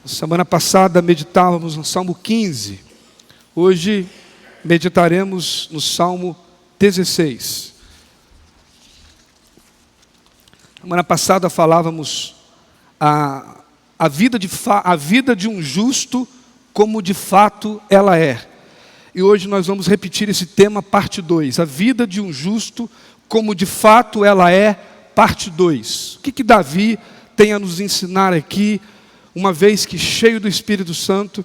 Semana passada meditávamos no Salmo 15. Hoje meditaremos no Salmo 16. Semana passada falávamos a vida de um justo como de fato ela é. E hoje nós vamos repetir esse tema, parte 2. A vida de um justo como de fato ela é, parte 2. O que Davi tem a nos ensinar aqui, uma vez que, cheio do Espírito Santo,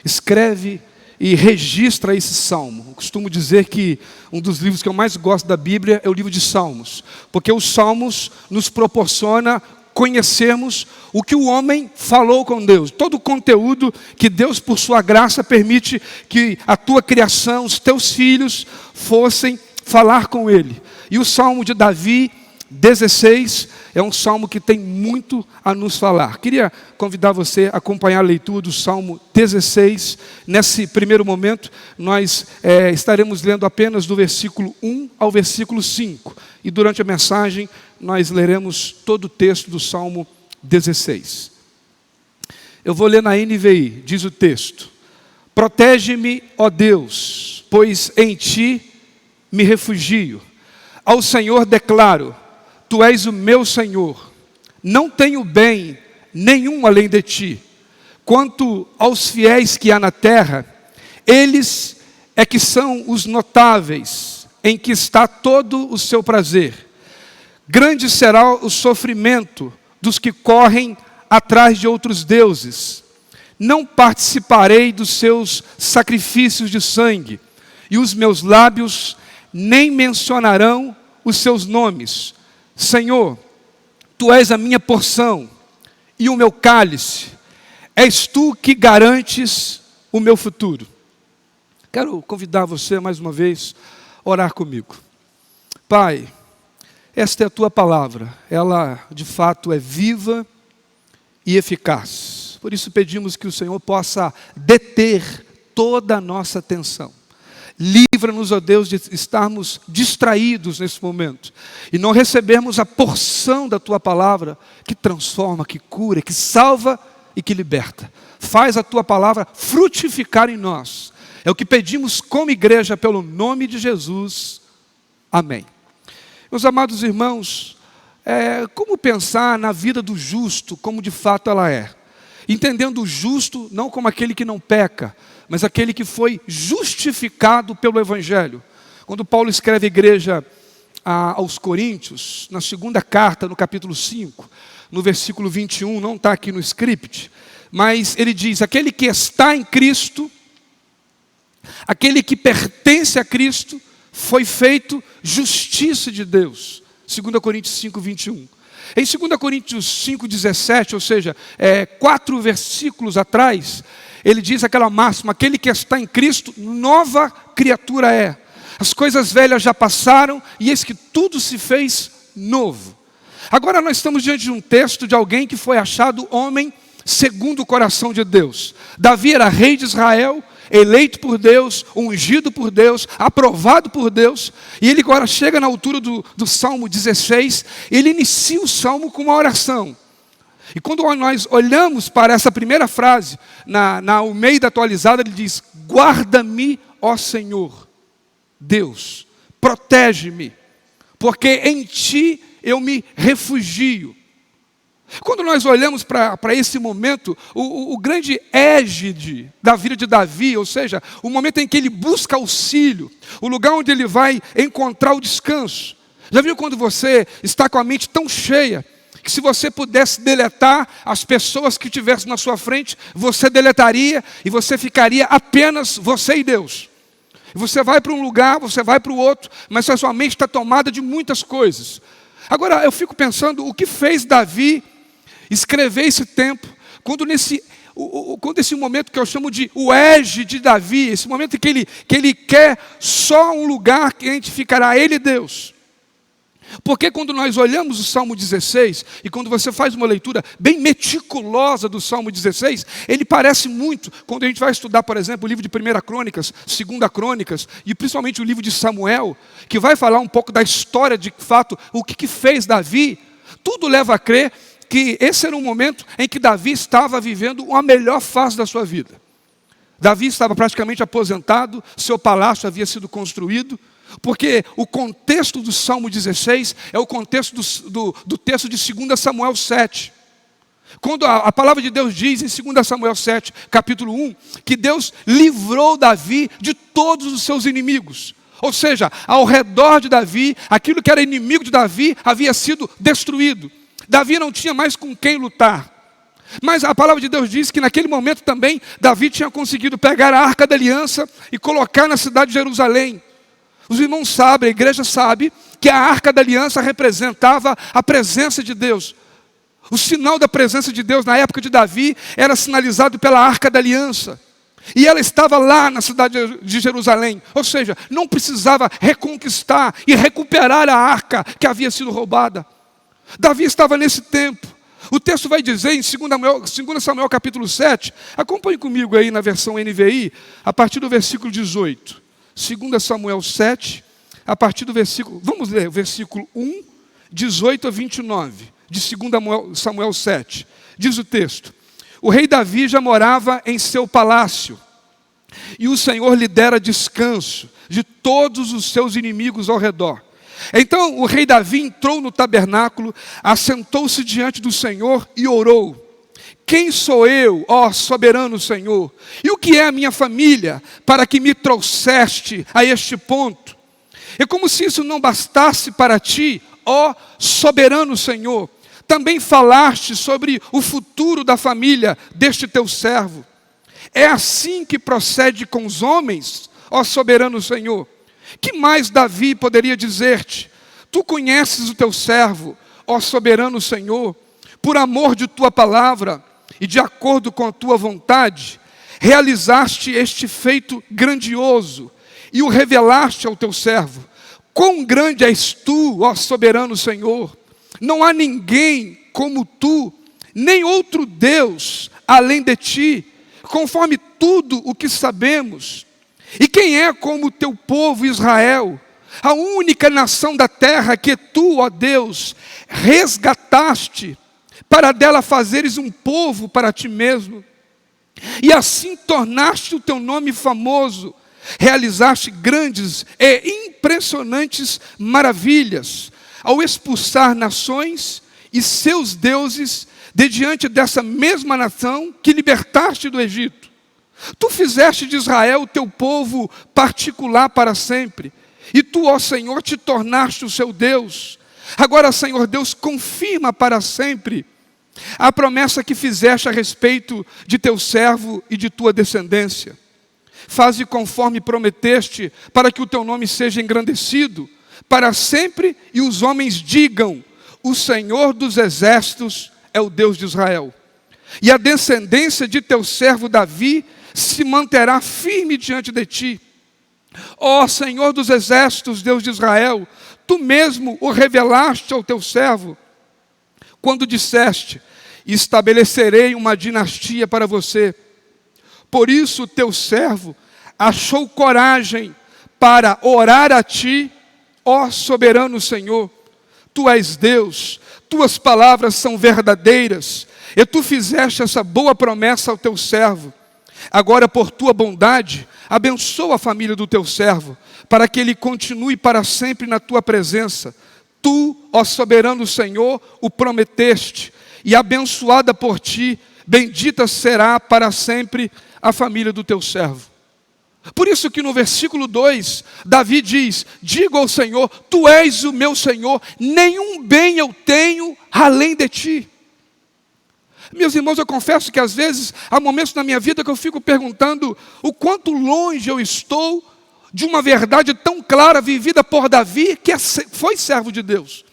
escreve e registra esse salmo. Eu costumo dizer que um dos livros que eu mais gosto da Bíblia é o livro de Salmos, porque os salmos nos proporciona conhecermos o que o homem falou com Deus, todo o conteúdo que Deus, por sua graça, permite que a tua criação, os teus filhos, fossem falar com Ele. E o Salmo de Davi 16 é um salmo que tem muito a nos falar. Queria convidar você a acompanhar a leitura do Salmo 16. Nesse primeiro momento, nós estaremos lendo apenas do versículo 1 ao versículo 5. E durante a mensagem, nós leremos todo o texto do Salmo 16. Eu vou ler na NVI, diz o texto: Protege-me, ó Deus, pois em Ti me refugio. Ao Senhor declaro: Tu és o meu Senhor, não tenho bem nenhum além de Ti. Quanto aos fiéis que há na terra, eles é que são os notáveis, em que está todo o seu prazer. Grande será o sofrimento dos que correm atrás de outros deuses. Não participarei dos seus sacrifícios de sangue, e os meus lábios nem mencionarão os seus nomes. Senhor, Tu és a minha porção e o meu cálice. És Tu que garantes o meu futuro. Quero convidar você mais uma vez a orar comigo. Pai, esta é a Tua palavra. Ela de fato é viva e eficaz. Por isso pedimos que o Senhor possa deter toda a nossa atenção. Livra-nos, ó Deus, de estarmos distraídos nesse momento e não recebermos a porção da Tua palavra que transforma, que cura, que salva e que liberta. Faz a Tua palavra frutificar em nós. É o que pedimos como igreja pelo nome de Jesus. Amém. Meus amados irmãos, como pensar na vida do justo como de fato ela é? Entendendo o justo não como aquele que não peca, mas aquele que foi justificado pelo Evangelho. Quando Paulo escreve à igreja aos Coríntios, na segunda carta, no capítulo 5, no versículo 21, não está aqui no script, mas ele diz: aquele que está em Cristo, aquele que pertence a Cristo, foi feito justiça de Deus. 2 Coríntios 5, 21. Em 2 Coríntios 5, 17, ou seja, 4 versículos atrás, ele diz aquela máxima: aquele que está em Cristo, nova criatura é. As coisas velhas já passaram e eis que tudo se fez novo. Agora nós estamos diante de um texto de alguém que foi achado homem segundo o coração de Deus. Davi era rei de Israel, eleito por Deus, ungido por Deus, aprovado por Deus. E ele agora chega na altura do Salmo 16, ele inicia o Salmo com uma oração. E quando nós olhamos para essa primeira frase, na Almeida atualizada, ele diz: guarda-me, ó Senhor, Deus, protege-me, porque em Ti eu me refugio. Quando nós olhamos para esse momento, o grande égide da vida de Davi, ou seja, o momento em que ele busca auxílio, o lugar onde ele vai encontrar o descanso. Já viu quando você está com a mente tão cheia, que se você pudesse deletar as pessoas que tivessem na sua frente, você deletaria e você ficaria apenas você e Deus. Você vai para um lugar, você vai para o outro, mas a sua mente está tomada de muitas coisas. Agora eu fico pensando, o que fez Davi escrever esse tempo, quando esse momento que eu chamo de o égide de Davi, esse momento em que ele quer só um lugar que a gente ficará ele e Deus. Porque quando nós olhamos o Salmo 16, e quando você faz uma leitura bem meticulosa do Salmo 16, ele parece muito, quando a gente vai estudar, por exemplo, o livro de 1 Crônicas, 2 Crônicas, e principalmente o livro de Samuel, que vai falar um pouco da história de fato, o que fez Davi. Tudo leva a crer que esse era um momento em que Davi estava vivendo a melhor fase da sua vida. Davi estava praticamente aposentado, seu palácio havia sido construído, porque o contexto do Salmo 16 é o contexto do texto de 2 Samuel 7. Quando a palavra de Deus diz em 2 Samuel 7, capítulo 1, que Deus livrou Davi de todos os seus inimigos. Ou seja, ao redor de Davi, aquilo que era inimigo de Davi havia sido destruído. Davi não tinha mais com quem lutar. Mas a palavra de Deus diz que naquele momento também, Davi tinha conseguido pegar a Arca da Aliança e colocar na cidade de Jerusalém. Os irmãos sabem, a igreja sabe, que a Arca da Aliança representava a presença de Deus. O sinal da presença de Deus na época de Davi era sinalizado pela Arca da Aliança. E ela estava lá na cidade de Jerusalém. Ou seja, não precisava reconquistar e recuperar a arca que havia sido roubada. Davi estava nesse tempo. O texto vai dizer em 2 Samuel capítulo 7, acompanhe comigo aí na versão NVI, a partir do versículo 18. 2 Samuel 7, a partir do versículo, vamos ler o versículo 1, 18 a 29, de 2 Samuel 7. Diz o texto: o rei Davi já morava em seu palácio, e o Senhor lhe dera descanso de todos os seus inimigos ao redor. Então o rei Davi entrou no tabernáculo, assentou-se diante do Senhor e orou: quem sou eu, ó soberano Senhor? E o que é a minha família, para que me trouxeste a este ponto? É como se isso não bastasse para ti, ó soberano Senhor. Também falaste sobre o futuro da família deste teu servo. É assim que procede com os homens, ó soberano Senhor. Que mais Davi poderia dizer-te? Tu conheces o teu servo, ó soberano Senhor, por amor de tua palavra e de acordo com a tua vontade, realizaste este feito grandioso e o revelaste ao teu servo. Quão grande és tu, ó soberano Senhor! Não há ninguém como tu, nem outro Deus além de ti, conforme tudo o que sabemos. E quem é como o teu povo Israel, a única nação da terra que tu, ó Deus, resgataste, para dela fazeres um povo para ti mesmo, e assim tornaste o teu nome famoso, realizaste grandes e impressionantes maravilhas, ao expulsar nações e seus deuses de diante dessa mesma nação que libertaste do Egito. Tu fizeste de Israel o teu povo particular para sempre, e tu, ó Senhor, te tornaste o seu Deus. Agora, Senhor Deus, confirma para sempre a promessa que fizeste a respeito de teu servo e de tua descendência. Faze conforme prometeste, para que o teu nome seja engrandecido para sempre, e os homens digam: o Senhor dos exércitos é o Deus de Israel. E a descendência de teu servo Davi se manterá firme diante de ti. Ó Senhor dos exércitos, Deus de Israel, tu mesmo o revelaste ao teu servo, quando disseste: estabelecerei uma dinastia para você. Por isso o teu servo achou coragem para orar a ti, ó soberano Senhor. Tu és Deus, tuas palavras são verdadeiras, e tu fizeste essa boa promessa ao teu servo. Agora, por tua bondade, abençoa a família do teu servo, para que ele continue para sempre na tua presença. Tu, ó soberano Senhor, o prometeste, e abençoada por ti, bendita será para sempre a família do teu servo. Por isso que no versículo 2, Davi diz: digo ao Senhor, tu és o meu Senhor, nenhum bem eu tenho além de ti. Meus irmãos, eu confesso que às vezes há momentos na minha vida que eu fico perguntando o quanto longe eu estou de uma verdade tão clara vivida por Davi, que foi servo de Deus.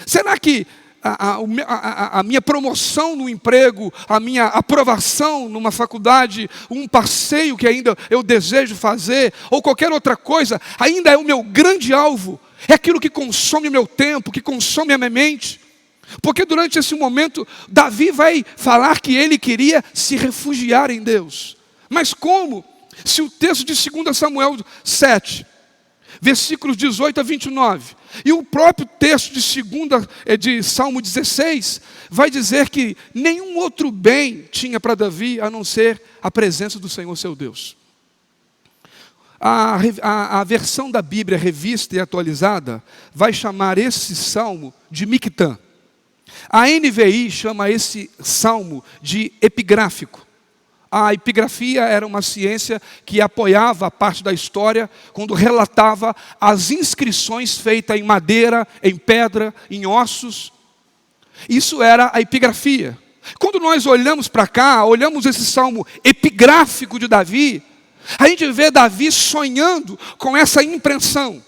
Será que a minha promoção no emprego, a minha aprovação numa faculdade, um passeio que ainda eu desejo fazer, ou qualquer outra coisa, ainda é o meu grande alvo? É aquilo que consome o meu tempo, que consome a minha mente? Porque durante esse momento, Davi vai falar que ele queria se refugiar em Deus. Mas como? Se o texto de 2 Samuel 7, versículos 18 a 29, E o próprio texto de Salmo 16 vai dizer que nenhum outro bem tinha para Davi a não ser a presença do Senhor seu Deus. A versão da Bíblia revista e atualizada vai chamar esse salmo de Mictã. A NVI chama esse salmo de epigráfico. A epigrafia era uma ciência que apoiava a parte da história quando relatava as inscrições feitas em madeira, em pedra, em ossos. Isso era a epigrafia. Quando nós olhamos para cá, olhamos esse salmo epigráfico de Davi, a gente vê Davi sonhando com essa impressão.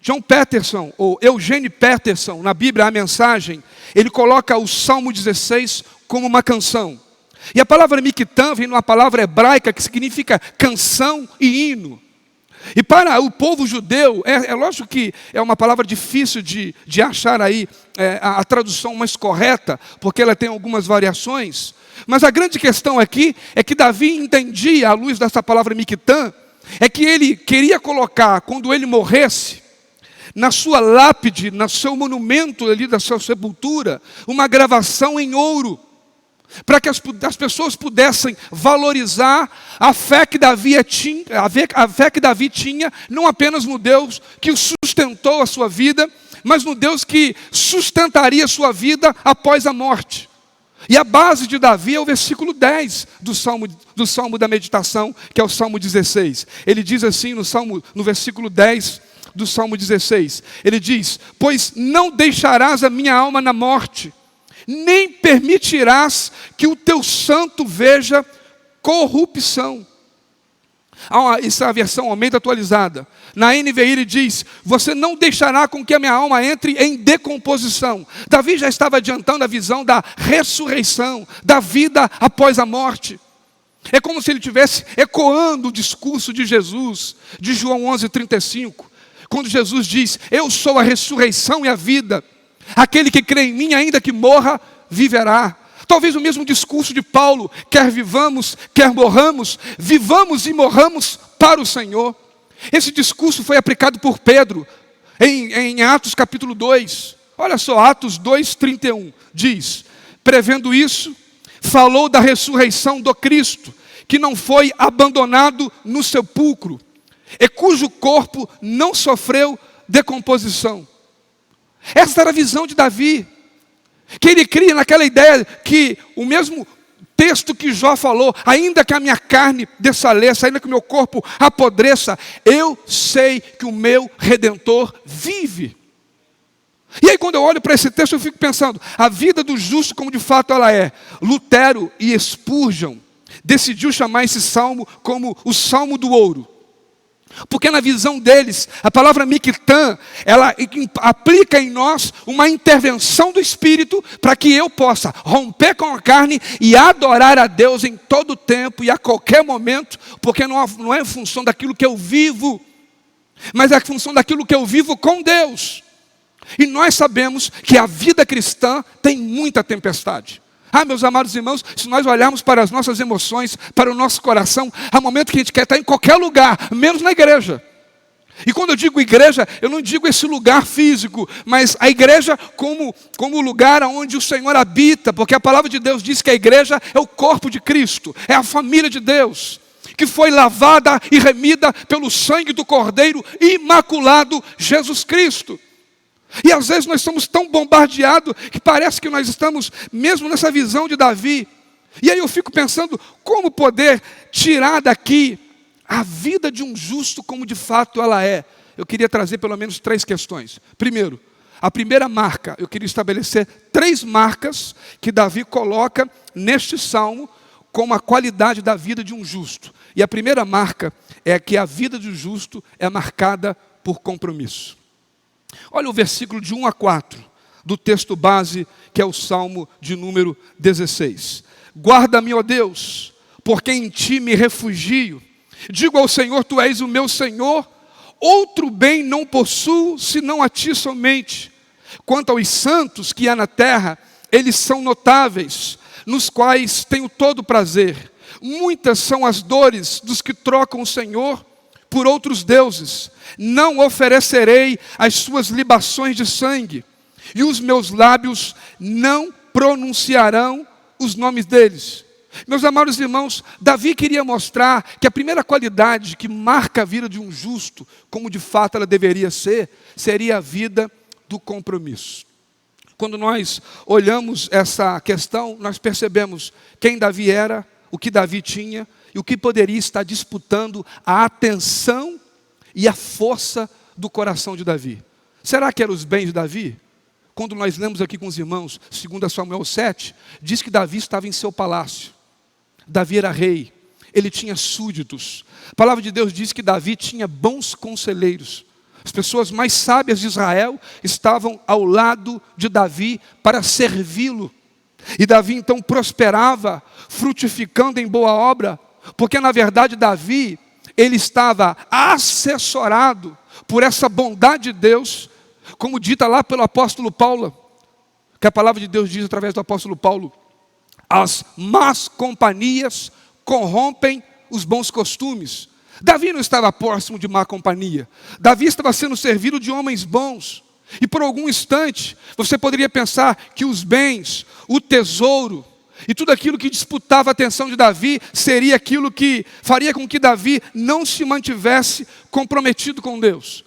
John Peterson, ou Eugene Peterson, na Bíblia, a Mensagem, ele coloca o Salmo 16 como uma canção. E a palavra Mictã vem de uma palavra hebraica que significa canção e hino. E para o povo judeu, é lógico que é uma palavra difícil de achar aí a tradução mais correta, porque ela tem algumas variações. Mas a grande questão aqui é que Davi entendia, à luz dessa palavra Mictã, é que ele queria colocar, quando ele morresse, na sua lápide, no seu monumento ali da sua sepultura, uma gravação em ouro, para que as pessoas pudessem valorizar a fé que Davi tinha, não apenas no Deus que o sustentou a sua vida, mas no Deus que sustentaria a sua vida após a morte. E a base de Davi é o versículo 10 do Salmo da meditação, que é o Salmo 16. Ele diz assim no versículo 10 do Salmo 16, ele diz: pois não deixarás a minha alma na morte, nem permitirás que o teu santo veja corrupção. Essa é a versão Almeida atualizada. Na NVI ele diz: você não deixará com que a minha alma entre em decomposição. Davi já estava adiantando a visão da ressurreição, da vida após a morte. É como se ele estivesse ecoando o discurso de Jesus, de João 11:35, quando Jesus diz: eu sou a ressurreição e a vida. Aquele que crê em mim, ainda que morra, viverá. Talvez o mesmo discurso de Paulo: quer vivamos, quer morramos, vivamos e morramos para o Senhor. Esse discurso foi aplicado por Pedro em Atos capítulo 2. Olha só, Atos 2:31 diz: prevendo isso, falou da ressurreição do Cristo, que não foi abandonado no sepulcro, e cujo corpo não sofreu decomposição. Essa era a visão de Davi, que ele cria naquela ideia que o mesmo texto que Jó falou: ainda que a minha carne desfaleça, ainda que o meu corpo apodreça, eu sei que o meu Redentor vive. E aí quando eu olho para esse texto eu fico pensando, a vida do justo como de fato ela é. Lutero e Spurgeon decidiu chamar esse salmo como o Salmo do Ouro. Porque na visão deles, a palavra Mictã, ela aplica em nós uma intervenção do Espírito para que eu possa romper com a carne e adorar a Deus em todo tempo e a qualquer momento, porque não é em função daquilo que eu vivo, mas é em função daquilo que eu vivo com Deus. E nós sabemos que a vida cristã tem muita tempestade. Meus amados irmãos, se nós olharmos para as nossas emoções, para o nosso coração, há momento que a gente quer estar em qualquer lugar, menos na igreja. E quando eu digo igreja, eu não digo esse lugar físico, mas a igreja como o lugar onde o Senhor habita, porque a palavra de Deus diz que a igreja é o corpo de Cristo, é a família de Deus, que foi lavada e remida pelo sangue do Cordeiro imaculado Jesus Cristo. E às vezes nós somos tão bombardeados que parece que nós estamos mesmo nessa visão de Davi. E aí eu fico pensando, como poder tirar daqui a vida de um justo como de fato ela é? Eu queria trazer pelo menos 3 questões. Primeiro, a primeira marca, eu queria estabelecer 3 marcas que Davi coloca neste salmo como a qualidade da vida de um justo. E a primeira marca é que a vida do justo é marcada por compromisso. Olha o versículo de 1 a 4 do texto base, que é o Salmo de número 16. Guarda-me, ó Deus, porque em ti me refugio. Digo ao Senhor, tu és o meu Senhor, outro bem não possuo, senão a ti somente. Quanto aos santos que há na terra, eles são notáveis, nos quais tenho todo prazer. Muitas são as dores dos que trocam o Senhor por outros deuses, não oferecerei as suas libações de sangue, e os meus lábios não pronunciarão os nomes deles. Meus amados irmãos, Davi queria mostrar que a primeira qualidade que marca a vida de um justo, como de fato ela deveria ser, seria a vida do compromisso. Quando nós olhamos essa questão, nós percebemos quem Davi era, o que Davi tinha e o que poderia estar disputando a atenção e a força do coração de Davi. Será que eram os bens de Davi? Quando nós lemos aqui com os irmãos, 2 Samuel 7, diz que Davi estava em seu palácio. Davi era rei, ele tinha súditos. A palavra de Deus diz que Davi tinha bons conselheiros. As pessoas mais sábias de Israel estavam ao lado de Davi para servi-lo. E Davi então prosperava, frutificando em boa obra, porque na verdade Davi, ele estava assessorado por essa bondade de Deus, como dita lá pelo apóstolo Paulo, que a palavra de Deus diz através do apóstolo Paulo: as más companhias corrompem os bons costumes. Davi não estava próximo de má companhia. Davi estava sendo servido de homens bons. E por algum instante, você poderia pensar que os bens, o tesouro e tudo aquilo que disputava a atenção de Davi seria aquilo que faria com que Davi não se mantivesse comprometido com Deus.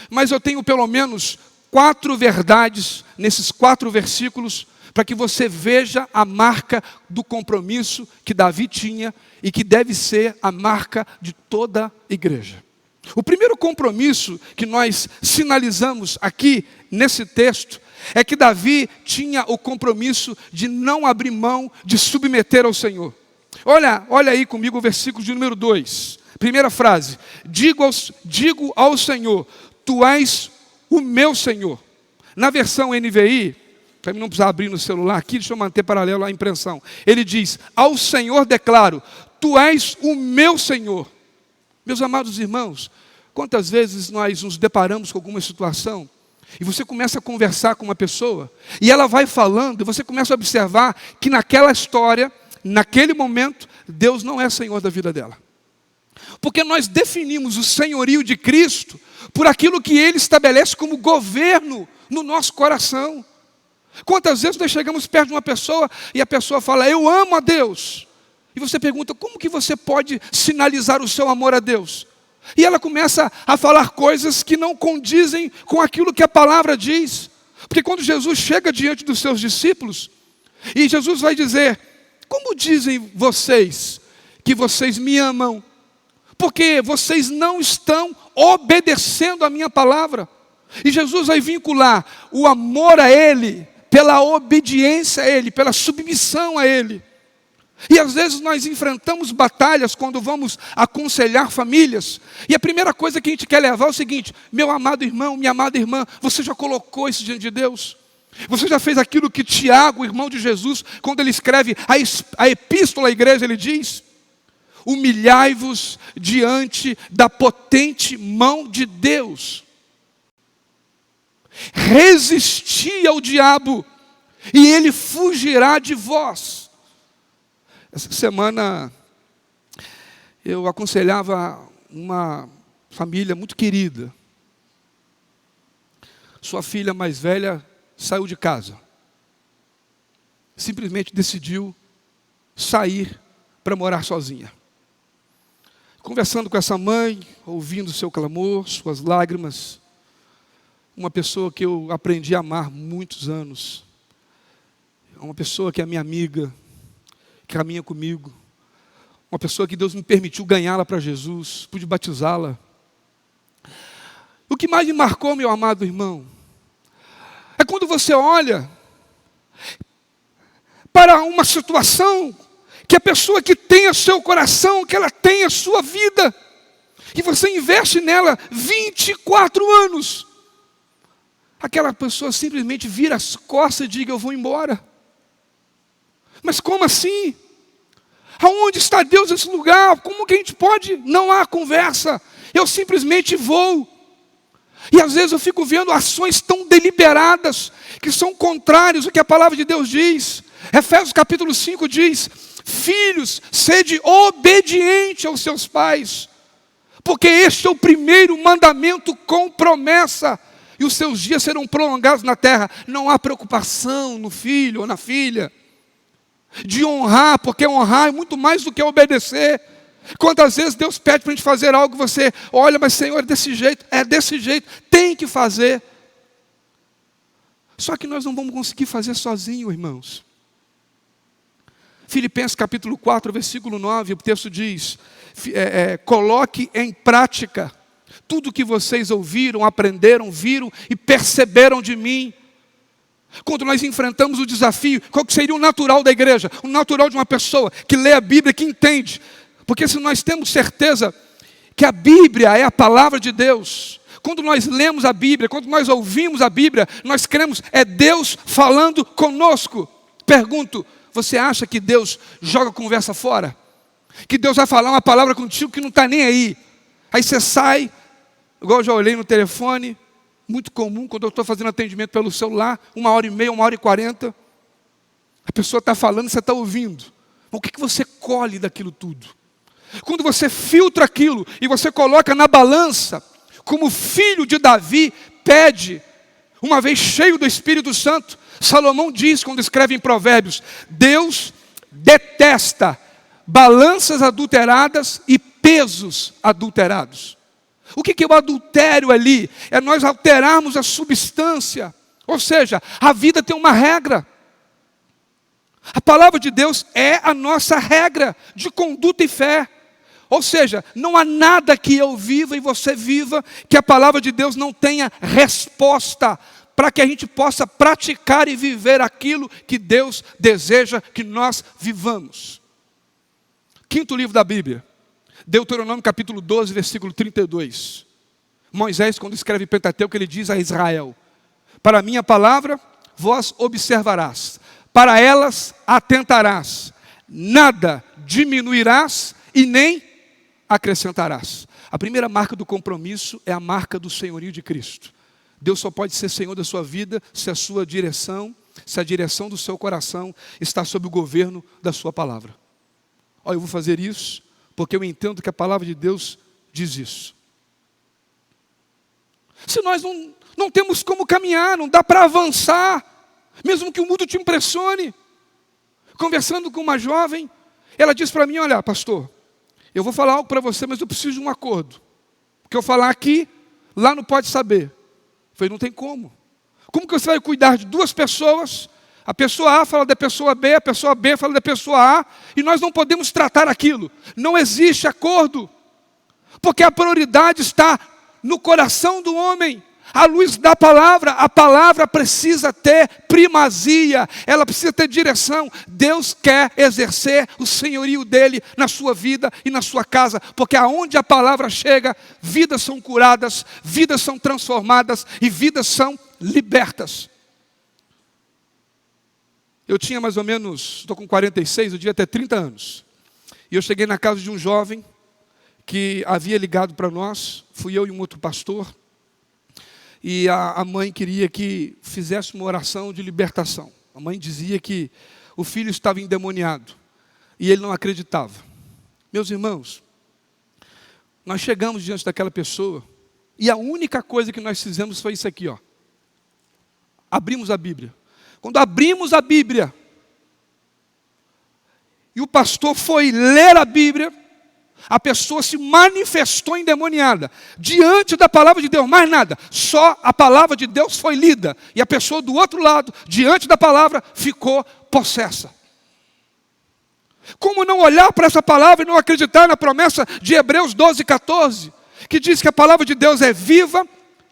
Mas eu tenho pelo menos 4 verdades nesses 4 versículos para que você veja a marca do compromisso que Davi tinha e que deve ser a marca de toda a igreja. O primeiro compromisso que nós sinalizamos aqui nesse texto é que Davi tinha o compromisso de não abrir mão de submeter ao Senhor. Olha aí comigo o versículo de número 2. Primeira frase: digo ao Senhor, tu és o meu Senhor. Na versão NVI, para mim não precisar abrir no celular aqui, deixa eu manter paralelo à impressão. Ele diz: ao Senhor declaro, tu és o meu Senhor. Meus amados irmãos, quantas vezes nós nos deparamos com alguma situação e você começa a conversar com uma pessoa e ela vai falando e você começa a observar que naquela história, naquele momento, Deus não é Senhor da vida dela. Porque nós definimos o senhorio de Cristo por aquilo que Ele estabelece como governo no nosso coração. Quantas vezes nós chegamos perto de uma pessoa e a pessoa fala: eu amo a Deus. E você pergunta: como que você pode sinalizar o seu amor a Deus? E ela começa a falar coisas que não condizem com aquilo que a palavra diz. Porque quando Jesus chega diante dos seus discípulos, e Jesus vai dizer: como dizem vocês que vocês me amam? Porque vocês não estão obedecendo a minha palavra. E Jesus vai vincular o amor a Ele, pela obediência a Ele, pela submissão a Ele. E às vezes nós enfrentamos batalhas quando vamos aconselhar famílias. E a primeira coisa que a gente quer levar é o seguinte: meu amado irmão, minha amada irmã, você já colocou isso diante de Deus? Você já fez aquilo que Tiago, irmão de Jesus, quando ele escreve a epístola à igreja, ele diz: humilhai-vos diante da potente mão de Deus. Resisti ao diabo e ele fugirá de vós. Essa semana eu aconselhava uma família muito querida. Sua filha mais velha saiu de casa. Simplesmente decidiu sair para morar sozinha. Conversando com essa mãe, ouvindo seu clamor, suas lágrimas, uma pessoa que eu aprendi a amar muitos anos, uma pessoa que é minha amiga, que caminha comigo, uma pessoa que Deus me permitiu ganhá-la para Jesus, pude batizá-la. O que mais me marcou, meu amado irmão, é quando você olha para uma situação que a pessoa que tem o seu coração, que ela tem a sua vida, e você investe nela 24 anos, aquela pessoa simplesmente vira as costas e diga: eu vou embora. Mas como assim? Aonde está Deus nesse lugar? Como que a gente pode? Não há conversa, eu simplesmente vou. E às vezes eu fico vendo ações tão deliberadas, que são contrárias ao que a palavra de Deus diz. Efésios capítulo 5 diz: filhos, sede obediente aos seus pais, Porque este é o primeiro mandamento com promessa. E os seus dias serão prolongados na terra. Não há preocupação no filho ou na filha de honrar, porque honrar é muito mais do que obedecer. Quantas vezes Deus pede para a gente fazer algo, você olha, mas Senhor, é desse jeito, tem que fazer. Só que nós não vamos conseguir fazer sozinho, irmãos. Filipenses capítulo 4, versículo 9, o texto diz, coloque em prática tudo o que vocês ouviram, aprenderam, viram e perceberam de mim. Quando nós enfrentamos o desafio, qual que seria o natural da igreja? O natural de uma pessoa que lê a Bíblia, que entende. Porque se nós temos certeza que a Bíblia é a palavra de Deus, quando nós lemos a Bíblia, quando nós ouvimos a Bíblia, nós cremos, é Deus falando conosco. Pergunto, você acha que Deus joga conversa fora? Que Deus vai falar uma palavra contigo que não está nem aí? Aí você sai, igual eu já olhei no telefone, muito comum quando eu estou fazendo atendimento pelo celular, 1h30, 1h40, a pessoa está falando e você está ouvindo. Mas o que você colhe daquilo tudo? Quando você filtra aquilo e você coloca na balança, como o filho de Davi pede, uma vez cheio do Espírito Santo, Salomão diz quando escreve em Provérbios, Deus detesta balanças adulteradas e pesos adulterados. O que é o adultério ali? É nós alterarmos a substância. Ou seja, a vida tem uma regra. A palavra de Deus é a nossa regra de conduta e fé. Ou seja, não há nada que eu viva e você viva que a palavra de Deus não tenha resposta para que a gente possa praticar e viver aquilo que Deus deseja que nós vivamos. Quinto livro da Bíblia, Deuteronômio capítulo 12, versículo 32. Moisés, quando escreve Pentateuco, ele diz a Israel, para a minha palavra vós observarás, para elas atentarás, nada diminuirás e nem acrescentarás. A primeira marca do compromisso é a marca do senhorio de Cristo. Deus só pode ser Senhor da sua vida se a sua direção, se a direção do seu coração está sob o governo da sua palavra. Olha, eu vou fazer isso porque eu entendo que a palavra de Deus diz isso. Se nós não temos como caminhar, não dá para avançar, mesmo que o mundo te impressione. Conversando com uma jovem, ela disse para mim, olha, pastor, eu vou falar algo para você, mas eu preciso de um acordo. Porque eu falar aqui, lá não pode saber. Eu falei, não tem como. Como que você vai cuidar de duas pessoas? A pessoa A fala da pessoa B, a pessoa B fala da pessoa A, e nós não podemos tratar aquilo. Não existe acordo. Porque a prioridade está no coração do homem. À luz da palavra, a palavra precisa ter primazia, ela precisa ter direção. Deus quer exercer o senhorio dele na sua vida e na sua casa, porque aonde a palavra chega, vidas são curadas, vidas são transformadas e vidas são libertas. Eu tinha mais ou menos, estou com 46, eu devia ter 30 anos. E eu cheguei na casa de um jovem que havia ligado para nós, fui eu e um outro pastor. E a mãe queria que fizesse uma oração de libertação. A mãe dizia que o filho estava endemoniado. E ele não acreditava. Meus irmãos, nós chegamos diante daquela pessoa. E a única coisa que nós fizemos foi isso aqui, ó. Abrimos a Bíblia. Quando abrimos a Bíblia, e o pastor foi ler a Bíblia, a pessoa se manifestou endemoniada, diante da palavra de Deus, mais nada, só a palavra de Deus foi lida, e a pessoa do outro lado, diante da palavra, ficou possessa. Como não olhar para essa palavra e não acreditar na promessa de Hebreus 12, 14, que diz que a palavra de Deus é viva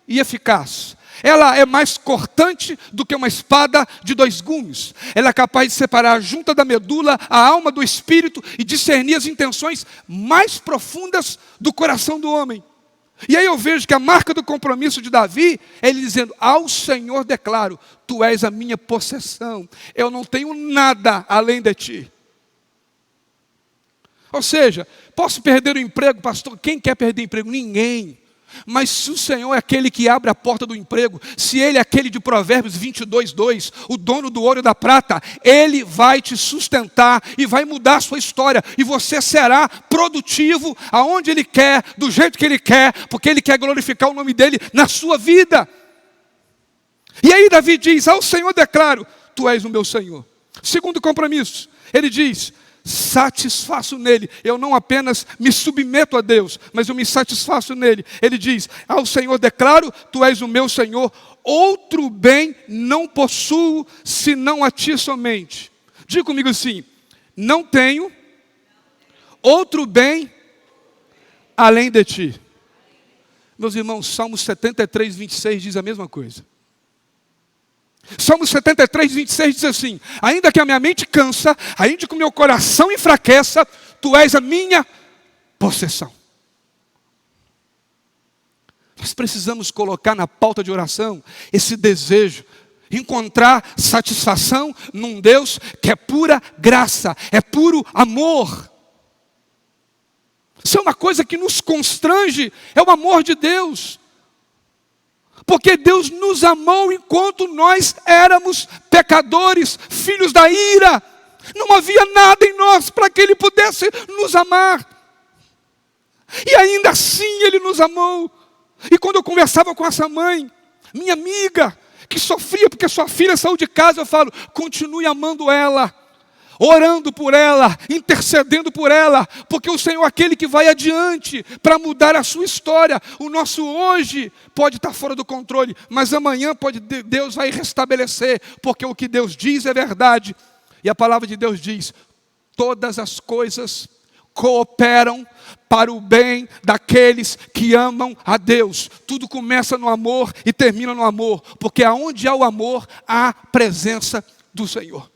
e eficaz. Ela é mais cortante do que uma espada de 2 gumes. Ela é capaz de separar a junta da medula, a alma do espírito e discernir as intenções mais profundas do coração do homem. E aí eu vejo que a marca do compromisso de Davi é ele dizendo, ao Senhor declaro, tu és a minha possessão, eu não tenho nada além de ti. Ou seja, posso perder o emprego, pastor? Quem quer perder emprego? Ninguém. Mas se o Senhor é aquele que abre a porta do emprego, se Ele é aquele de Provérbios 22:2, o dono do ouro e da prata, Ele vai te sustentar e vai mudar a sua história. E você será produtivo aonde Ele quer, do jeito que Ele quer, porque Ele quer glorificar o nome dEle na sua vida. E aí Davi diz: ao Senhor declaro, Tu és o meu Senhor. Segundo compromisso, ele diz: satisfaço nele. Eu não apenas me submeto a Deus, mas eu me satisfaço nele. Ele diz: ao Senhor declaro, Tu és o meu Senhor. Outro bem não possuo, senão a Ti somente. Diga comigo assim: não tenho outro bem além de Ti. Meus irmãos, Salmos 73:26 diz a mesma coisa. Salmos 73:26 diz assim: ainda que a minha mente cansa, ainda que o meu coração enfraqueça, Tu és a minha possessão. Nós precisamos colocar na pauta de oração esse desejo, encontrar satisfação num Deus que é pura graça, é puro amor. Isso é uma coisa que nos constrange, é o amor de Deus. Porque Deus nos amou enquanto nós éramos pecadores, filhos da ira. Não havia nada em nós para que Ele pudesse nos amar. E ainda assim Ele nos amou. E quando eu conversava com essa mãe, minha amiga, que sofria porque sua filha saiu de casa, eu falo: continue amando ela, orando por ela, intercedendo por ela, porque o Senhor é aquele que vai adiante para mudar a sua história. O nosso hoje pode estar fora do controle, mas amanhã Deus vai restabelecer, porque o que Deus diz é verdade. E a palavra de Deus diz: todas as coisas cooperam para o bem daqueles que amam a Deus. Tudo começa no amor e termina no amor, porque aonde há o amor, há a presença do Senhor.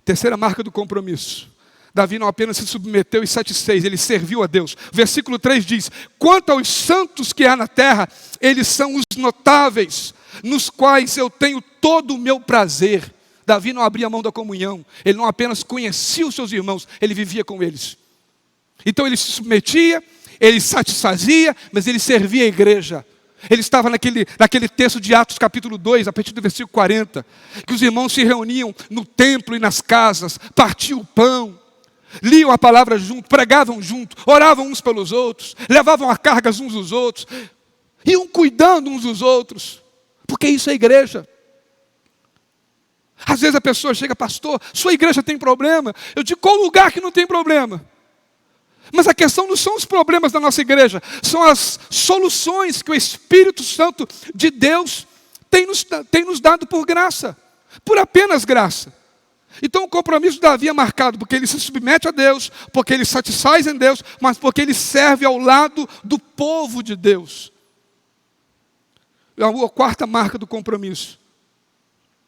Terceira marca do compromisso: Davi não apenas se submeteu e satisfez, ele serviu a Deus. Versículo 3 diz: quanto aos santos que há na terra, eles são os notáveis, nos quais eu tenho todo o meu prazer. Davi não abria mão da comunhão, ele não apenas conhecia os seus irmãos, ele vivia com eles. Então ele se submetia, ele satisfazia, mas ele servia a igreja. Ele estava naquele texto de Atos capítulo 2, a partir do versículo 40, que os irmãos se reuniam no templo e nas casas, partiam o pão, liam a palavra junto, pregavam junto, oravam uns pelos outros, levavam as cargas uns dos outros, iam cuidando uns dos outros, porque isso é igreja. Às vezes a pessoa chega: pastor, sua igreja tem problema. Eu digo: qual lugar que não tem problema? Mas a questão não são os problemas da nossa igreja, são as soluções que o Espírito Santo de Deus tem nos dado por graça, por apenas graça. Então o compromisso de Davi é marcado porque ele se submete a Deus, porque ele satisfaz em Deus, mas porque ele serve ao lado do povo de Deus. A quarta marca do compromisso: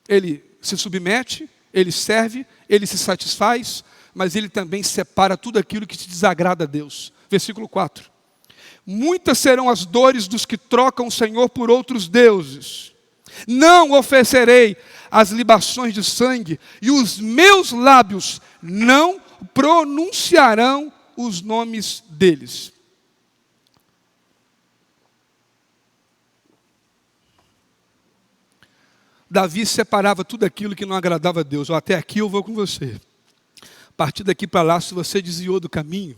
ele se submete, ele serve, ele se satisfaz, mas ele também separa tudo aquilo que te desagrada a Deus. Versículo 4. Muitas serão as dores dos que trocam o Senhor por outros deuses. Não oferecerei as libações de sangue, e os meus lábios não pronunciarão os nomes deles. Davi separava tudo aquilo que não agradava a Deus. Até aqui eu vou com você. A partir daqui para lá, se você desviou do caminho,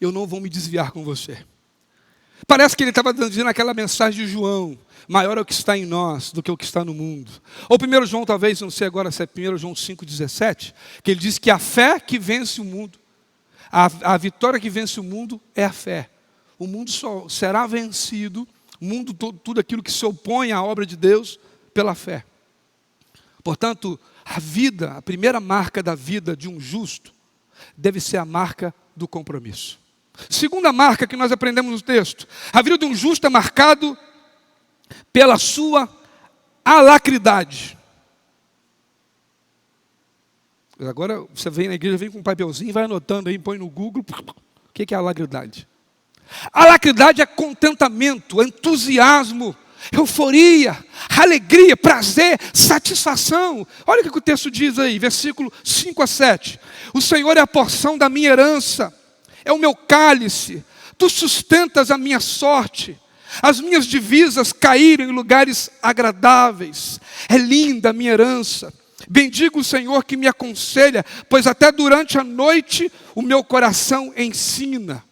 eu não vou me desviar com você. Parece que ele estava dizendo aquela mensagem de João: maior é o que está em nós do que o que está no mundo. Ou 1 João, talvez, não sei agora se é 1 João 5,17, que ele diz que a fé que vence o mundo, a vitória que vence o mundo é a fé. O mundo só será vencido, o mundo tudo aquilo que se opõe à obra de Deus, pela fé. Portanto, a primeira marca da vida de um justo deve ser a marca do compromisso. Segunda marca que nós aprendemos no texto: a vida de um justo é marcado pela sua alacridade. Agora você vem na igreja, vem com um papelzinho, vai anotando aí, põe no Google. O que é alacridade? Alacridade é contentamento, entusiasmo, euforia, alegria, prazer, satisfação. Olha o que o texto diz aí, versículo 5 a 7. O Senhor é a porção da minha herança, é o meu cálice, Tu sustentas a minha sorte. As minhas divisas caíram em lugares agradáveis. É linda a minha herança. Bendigo o Senhor que me aconselha, pois até durante a noite o meu coração ensina.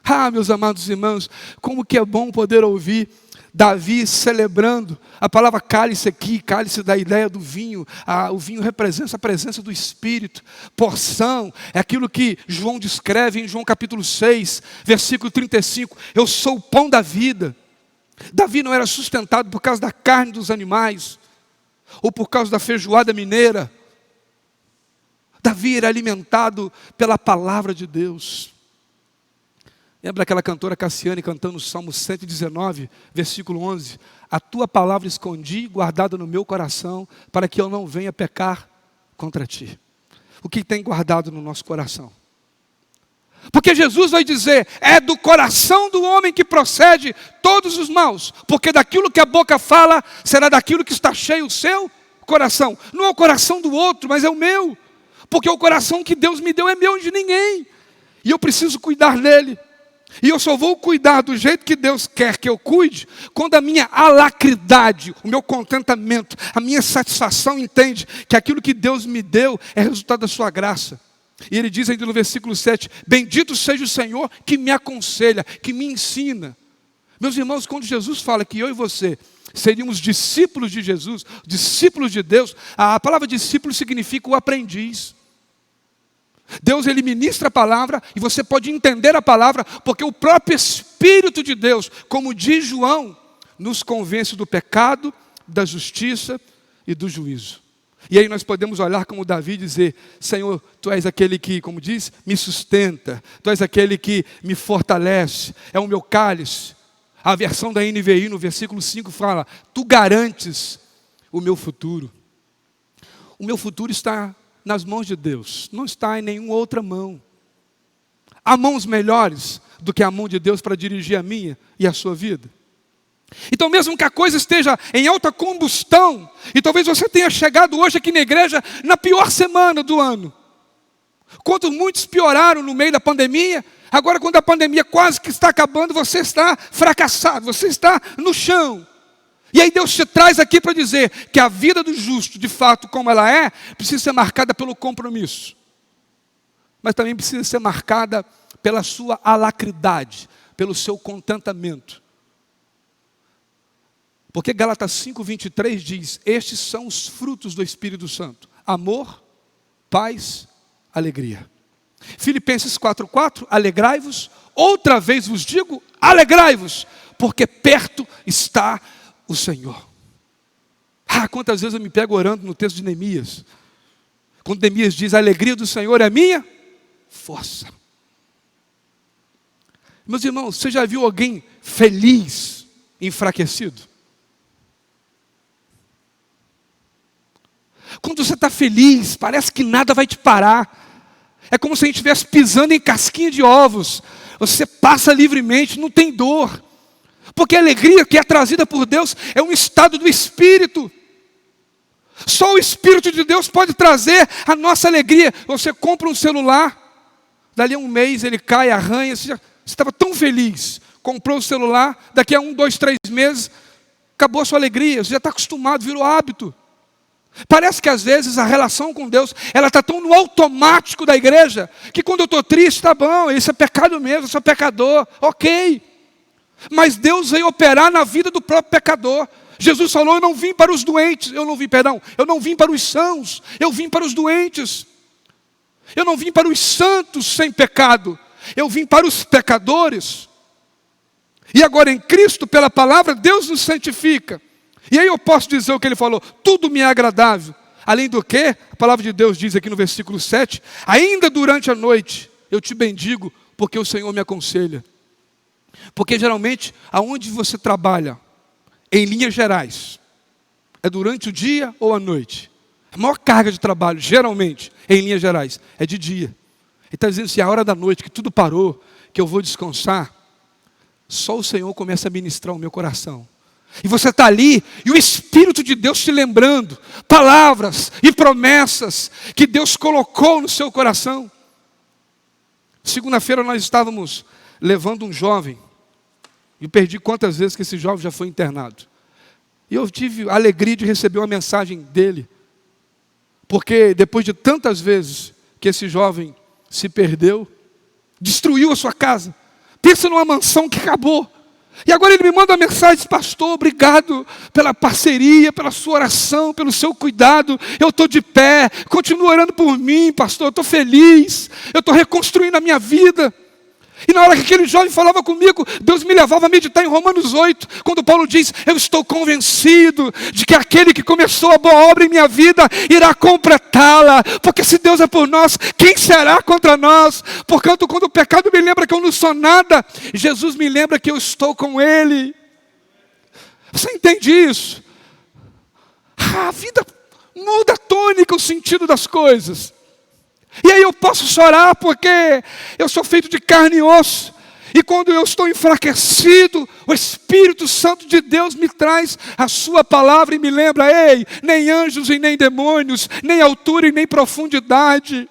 Ah, meus amados irmãos, como que é bom poder ouvir Davi celebrando. A palavra cálice aqui, cálice da ideia do vinho. O vinho representa a presença do Espírito. Porção é aquilo que João descreve em João capítulo 6, versículo 35. Eu sou o pão da vida. Davi não era sustentado por causa da carne dos animais, ou por causa da feijoada mineira. Davi era alimentado pela palavra de Deus. Lembra aquela cantora Cassiane cantando o Salmo 119, versículo 11? A tua palavra escondi, guardada no meu coração, para que eu não venha pecar contra ti. O que tem guardado no nosso coração? Porque Jesus vai dizer, é do coração do homem que procede todos os maus. Porque daquilo que a boca fala, será daquilo que está cheio o seu coração. Não é o coração do outro, mas é o meu. Porque o coração que Deus me deu é meu, de ninguém. E eu preciso cuidar dele. E eu só vou cuidar do jeito que Deus quer que eu cuide, quando a minha alacridade, o meu contentamento, a minha satisfação entende que aquilo que Deus me deu é resultado da sua graça. E ele diz ainda no versículo 7, bendito seja o Senhor que me aconselha, que me ensina. Meus irmãos, quando Jesus fala que eu e você seríamos discípulos de Jesus, discípulos de Deus, a palavra discípulo significa o aprendiz. Deus, ele ministra a palavra e você pode entender a palavra, porque o próprio Espírito de Deus, como diz João, nos convence do pecado, da justiça e do juízo. E aí nós podemos olhar como Davi e dizer, Senhor, Tu és aquele que, como diz, me sustenta, Tu és aquele que me fortalece, é o meu cálice. A versão da NVI no versículo 5 fala, Tu garantes o meu futuro. O meu futuro está nas mãos de Deus, não está em nenhuma outra mão. Há mãos melhores do que a mão de Deus para dirigir a minha e a sua vida. Então mesmo que a coisa esteja em alta combustão, e talvez você tenha chegado hoje aqui na igreja na pior semana do ano. Quando muitos pioraram no meio da pandemia, agora quando a pandemia quase que está acabando, você está fracassado, você está no chão. E aí Deus te traz aqui para dizer que a vida do justo, de fato, como ela é, precisa ser marcada pelo compromisso. Mas também precisa ser marcada pela sua alacridade, pelo seu contentamento. Porque Gálatas 5:23 diz, estes são os frutos do Espírito Santo. Amor, paz, alegria. Filipenses 4:4, alegrai-vos. Outra vez vos digo, alegrai-vos, porque perto está o Senhor. Ah, quantas vezes eu me pego orando no texto de Neemias. Quando Neemias diz, a alegria do Senhor é a minha força. Meus irmãos, você já viu alguém feliz, enfraquecido? Quando você está feliz, parece que nada vai te parar. É como se a gente estivesse pisando em casquinha de ovos. Você passa livremente, não tem dor. Porque a alegria que é trazida por Deus é um estado do Espírito. Só o Espírito de Deus pode trazer a nossa alegria. Você compra um celular, dali a um mês ele cai, arranha, você estava tão feliz, comprou o celular, daqui a 1, 2, 3 meses, acabou a sua alegria, você já está acostumado, virou hábito. Parece que às vezes a relação com Deus, ela está tão no automático da igreja, que quando eu estou triste, está bom, isso é pecado mesmo, eu sou pecador, ok. Mas Deus veio operar na vida do próprio pecador. Jesus falou, eu não vim para os doentes, eu não vim para os sãos, eu vim para os doentes. Eu não vim para os santos sem pecado, eu vim para os pecadores. E agora em Cristo, pela palavra, Deus nos santifica. E aí eu posso dizer o que ele falou, tudo me é agradável. Além do que, a palavra de Deus diz aqui no versículo 7, ainda durante a noite eu te bendigo, porque o Senhor me aconselha. Porque geralmente, aonde você trabalha, em linhas gerais, é durante o dia ou a noite? A maior carga de trabalho, geralmente, em linhas gerais, é de dia. Ele está dizendo assim, a hora da noite, que tudo parou, que eu vou descansar, só o Senhor começa a ministrar o meu coração. E você está ali, e o Espírito de Deus te lembrando, palavras e promessas que Deus colocou no seu coração. Segunda-feira nós estávamos levando um jovem. E perdi quantas vezes que esse jovem já foi internado. E eu tive a alegria de receber uma mensagem dele. Porque depois de tantas vezes que esse jovem se perdeu, destruiu a sua casa. Pensa numa mansão que acabou. E agora ele me manda uma mensagem: pastor, obrigado pela parceria, pela sua oração, pelo seu cuidado. Eu estou de pé, continua orando por mim, pastor, eu estou feliz, eu estou reconstruindo a minha vida. E na hora que aquele jovem falava comigo, Deus me levava a meditar em Romanos 8, quando Paulo diz: eu estou convencido de que aquele que começou a boa obra em minha vida irá completá-la, porque se Deus é por nós, quem será contra nós? Portanto, quando o pecado me lembra que eu não sou nada, Jesus me lembra que eu estou com Ele. Você entende isso? A vida muda a tônica, o sentido das coisas. E aí eu posso chorar porque eu sou feito de carne e osso. E quando eu estou enfraquecido, o Espírito Santo de Deus me traz a sua palavra e me lembra: ei, nem anjos e nem demônios, nem altura e nem profundidade,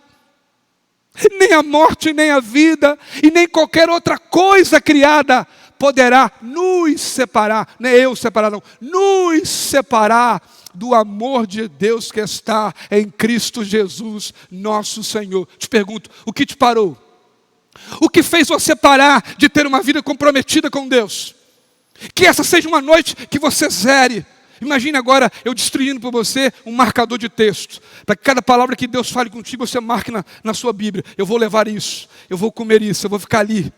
nem a morte nem a vida, e nem qualquer outra coisa criada poderá nos separar, não é eu separar não, nos separar do amor de Deus que está em Cristo Jesus, nosso Senhor. Te pergunto, o que te parou? O que fez você parar de ter uma vida comprometida com Deus? Que essa seja uma noite que você zere. Imagine agora eu distribuindo para você um marcador de texto, para que cada palavra que Deus fale contigo, você marque na sua Bíblia. Eu vou levar isso, eu vou comer isso, eu vou ficar ali.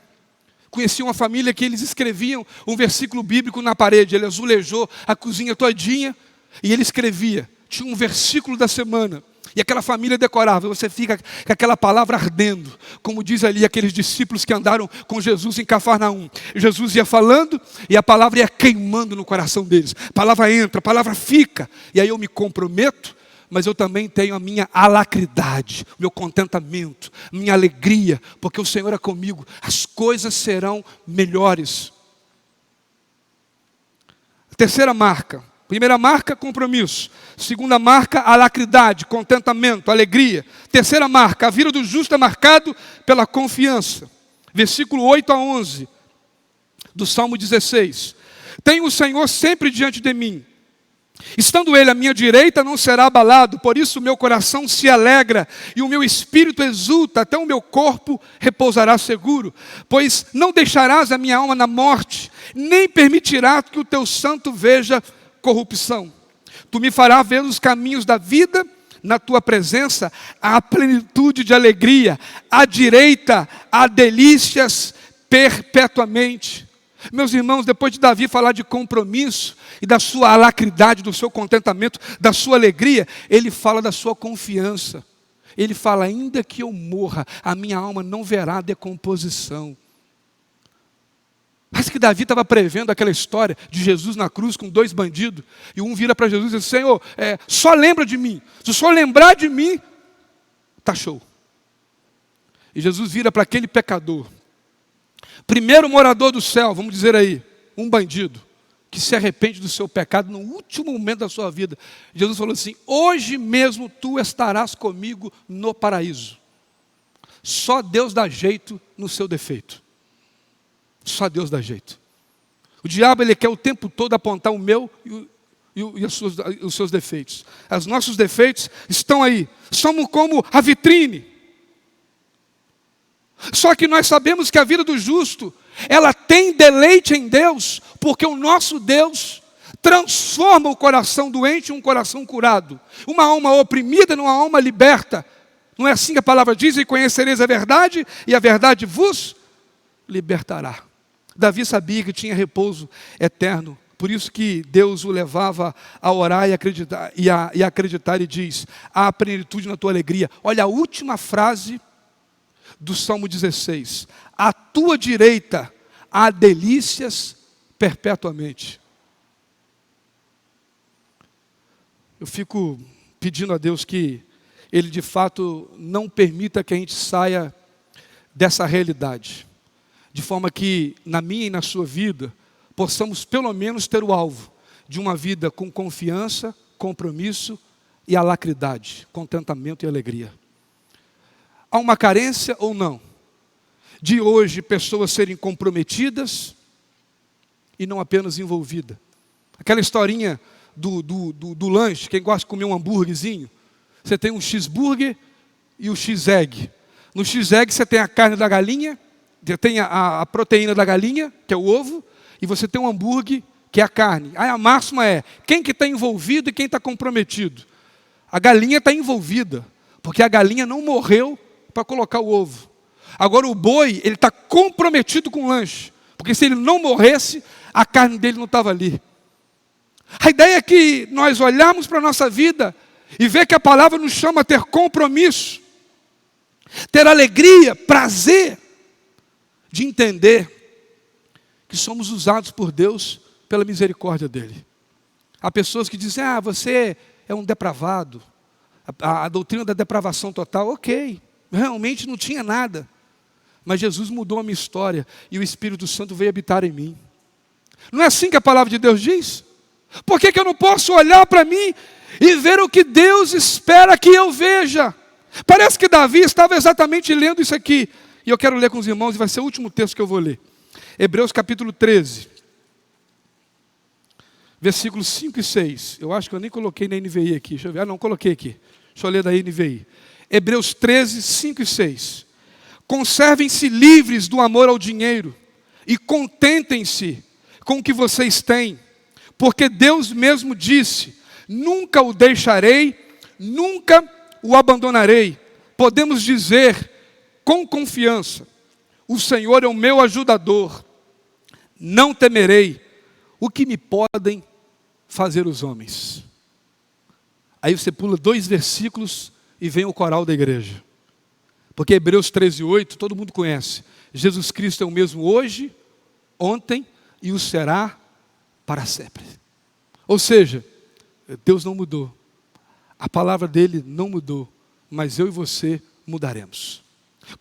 Conheci uma família que eles escreviam um versículo bíblico na parede. Ele azulejou a cozinha todinha e ele escrevia. Tinha um versículo da semana. E aquela família decorava. Você fica com aquela palavra ardendo. Como diz ali aqueles discípulos que andaram com Jesus em Cafarnaum. Jesus ia falando e a palavra ia queimando no coração deles. A palavra entra, a palavra fica. E aí eu me comprometo, mas eu também tenho a minha alacridade, o meu contentamento, minha alegria, porque o Senhor é comigo. As coisas serão melhores. Terceira marca. Primeira marca, compromisso. Segunda marca, alacridade, contentamento, alegria. Terceira marca, a vida do justo é marcado pela confiança. Versículo 8 a 11 do Salmo 16. Tenho o Senhor sempre diante de mim. Estando Ele à minha direita, não será abalado. Por isso o meu coração se alegra e o meu espírito exulta. Até o meu corpo repousará seguro. Pois não deixarás a minha alma na morte, nem permitirás que o teu santo veja corrupção. Tu me farás ver os caminhos da vida. Na tua presença há plenitude de alegria. À direita há delícias perpetuamente. Meus irmãos, depois de Davi falar de compromisso e da sua alacridade, do seu contentamento, da sua alegria, ele fala da sua confiança. Ele fala: ainda que eu morra, a minha alma não verá decomposição. Parece que Davi estava prevendo aquela história de Jesus na cruz com dois bandidos. E um vira para Jesus e diz: Senhor, só lembra de mim. Se o Senhor lembrar de mim, está show. E Jesus vira para aquele pecador. Primeiro morador do céu, vamos dizer aí, um bandido, que se arrepende do seu pecado no último momento da sua vida. Jesus falou assim: hoje mesmo tu estarás comigo no paraíso. Só Deus dá jeito no seu defeito. Só Deus dá jeito. O diabo, ele quer o tempo todo apontar o meu e os seus defeitos. Os nossos defeitos estão aí. Somos como a vitrine. Só que nós sabemos que a vida do justo, ela tem deleite em Deus, porque o nosso Deus transforma o coração doente em um coração curado. Uma alma oprimida numa alma liberta. Não é assim que a palavra diz: e conhecereis a verdade, e a verdade vos libertará. Davi sabia que tinha repouso eterno. Por isso que Deus o levava a orar e acreditar, e diz: há plenitude na tua alegria. Olha a última frase do Salmo 16. À tua direita há delícias perpetuamente. Eu fico pedindo a Deus que Ele de fato não permita que a gente saia dessa realidade, de forma que na minha e na sua vida possamos pelo menos ter o alvo de uma vida com confiança, compromisso e alacridade, contentamento e alegria. Há uma carência ou não de hoje pessoas serem comprometidas e não apenas envolvidas. Aquela historinha do lanche, quem gosta de comer um hambúrguerzinho, você tem um cheeseburger e o X-Egg. No X-Egg você tem a carne da galinha, você tem a proteína da galinha, que é o ovo, e você tem um hambúrguer, que é a carne. Aí a máxima é, quem que está envolvido e quem está comprometido? A galinha está envolvida, porque a galinha não morreu para colocar o ovo. Agora o boi, ele está comprometido com o lanche, porque se ele não morresse, a carne dele não estava ali. A ideia é que nós olharmos para a nossa vida e ver que a palavra nos chama a ter compromisso, ter alegria, prazer, de entender que somos usados por Deus pela misericórdia dEle. Há pessoas que dizem, você é um depravado, a doutrina da depravação total, ok, realmente não tinha nada, mas Jesus mudou a minha história e o Espírito Santo veio habitar em mim. Não é assim que a palavra de Deus diz? Por que eu não posso olhar para mim e ver o que Deus espera que eu veja? Parece que Davi estava exatamente lendo isso aqui, e eu quero ler com os irmãos, e vai ser o último texto que eu vou ler. Hebreus capítulo 13, versículos 5 e 6. Eu acho que eu nem coloquei na NVI aqui. Deixa eu ver. Não, coloquei aqui. Deixa eu ler da NVI. Hebreus 13, 5 e 6. Conservem-se livres do amor ao dinheiro e contentem-se com o que vocês têm, porque Deus mesmo disse, nunca o deixarei, nunca o abandonarei. Podemos dizer com confiança, o Senhor é o meu ajudador, não temerei o que me podem fazer os homens. Aí você pula 2 versículos e vem o coral da igreja. Porque Hebreus 13, 8, todo mundo conhece. Jesus Cristo é o mesmo hoje, ontem e o será para sempre. Ou seja, Deus não mudou. A palavra dele não mudou. Mas eu e você mudaremos.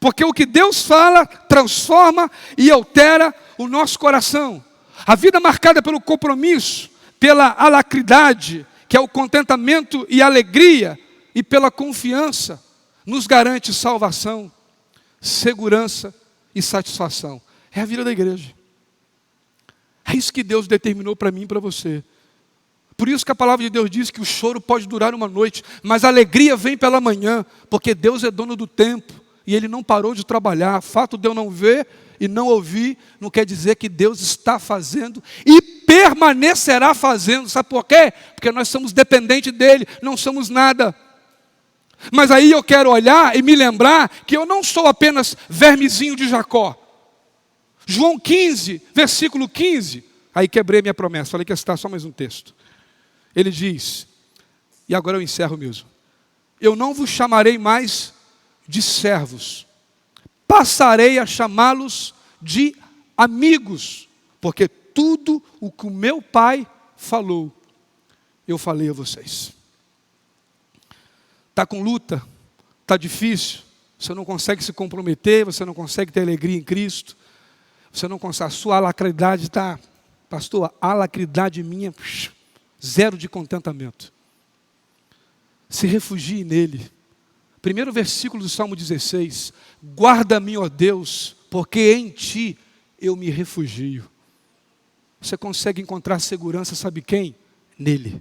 Porque o que Deus fala, transforma e altera o nosso coração. A vida marcada pelo compromisso, pela alacridade, que é o contentamento e alegria, e pela confiança, nos garante salvação, segurança e satisfação. É a vida da igreja. É isso que Deus determinou para mim e para você. Por isso que a palavra de Deus diz que o choro pode durar uma noite, mas a alegria vem pela manhã, porque Deus é dono do tempo, e Ele não parou de trabalhar. O fato de eu não ver e não ouvir, não quer dizer que Deus está fazendo e permanecerá fazendo. Sabe por quê? Porque nós somos dependentes dEle, não somos nada. Mas aí eu quero olhar e me lembrar que eu não sou apenas vermezinho de Jacó. João 15, versículo 15, aí quebrei minha promessa, falei que ia citar só mais um texto. Ele diz, e agora eu encerro mesmo, eu não vos chamarei mais de servos, passarei a chamá-los de amigos, porque tudo o que o meu Pai falou, eu falei a vocês. Está com luta, está difícil, você não consegue se comprometer, você não consegue ter alegria em Cristo, você não consegue, a sua alacridade está, pastor, a alacridade minha, zero de contentamento. Se refugie nele. Primeiro versículo do Salmo 16, guarda-me, ó Deus, porque em ti eu me refugio. Você consegue encontrar segurança, sabe quem? Nele.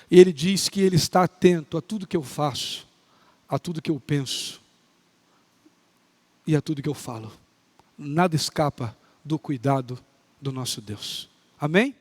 E ele diz que ele está atento a tudo que eu faço, a tudo que eu penso e a tudo que eu falo. Nada escapa do cuidado do nosso Deus. Amém?